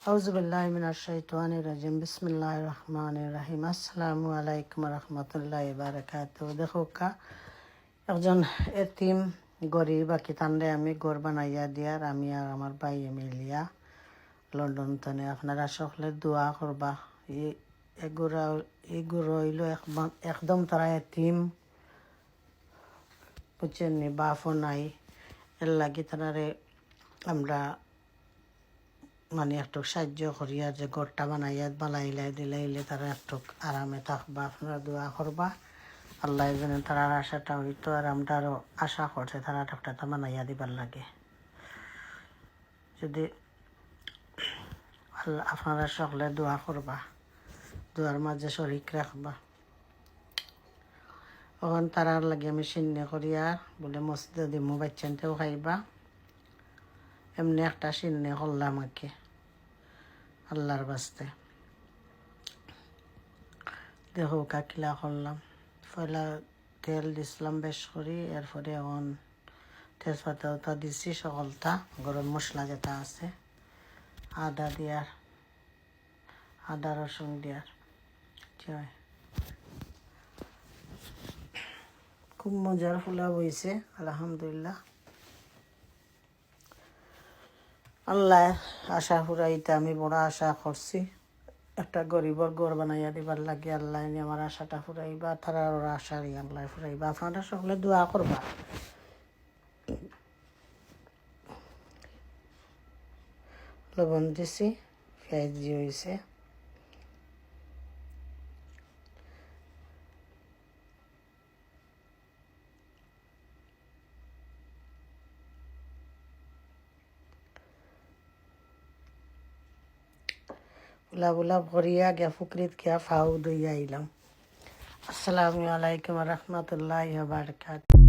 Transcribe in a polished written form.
আউযুবিল্লাহি মিনাশ শাইতানির রাজিম বিসমিল্লাহির রহমানির রহিম আসসালামু আলাইকুম রহমতুল্লাহি বারাকাতুহু। দেখো একজন এতিম গরিব বাকি তান্ডে আমি ঘর বানাইয়া দিয়ার আমি আর আমার ভাই মিলিয়া লন্ডন তনে আপনারা সকলে দোয়া করবা। এগুলো হইল একদম তারা এতিম, বুঝছেন নি, বাপও নাই। এর লাগি তারারে আমরা মানে একটু সাহায্য করিয়া যে ঘরটা বানাইয়া বালাইলাই দিলাইলে তারা একটু আরামে থাকবা। আপনারা দোয়া করবা আল্লাহ যেন তার আশাটা হইতো, আর আমরা আরও আশা করছে তারা একটা বানাইয়া দিবার লাগে। যদি আল্লাহ আপনারা সকলে দোয়া করবা, দোয়ার মাঝে শরিক রাখবা। তখন তারার লাগে আমি সিন্নি করিয়া বলে মসজিদে দিমু, বাচ্চানতেও খাইবা। এমনি একটা সিন্নি করলাম আগে আল্লাহর বাস্তে। দেখো কাকিলা করলাম, পয়লা তেল দিছিলাম বেশ করি, এরপরে এখন তেজপাতা ওটা দিছি সকলটা, গরম মশলা যেটা আছে, আদা দিয়ার, আদা রসুন দিয়ার। জয়, খুব মজার পোলাও হয়েছে আলহামদুলিল্লাহ। আল্লাহ আশা ফুরাইতে আমি বড় আশা করছি, একটা গরিবর ঘর বানাইয়া দিবার লাগে। আল্লাহ আমার আশাটা ফুরাইবা, তারা ওরা আশারই আল্লাহ ফুরাইবা। আপনারা সকলে দোয়া করবা। লবণ দিছি, পেঁয়াজ দিয়ে হয়েছে। উলা করিয়া গিয়া ফুকরিত গিয়া ফাউ দইয়া আইলাম। আসসালামু আলাইকুম রহমতুল্লাহি ওয়া বারাকাতুহু।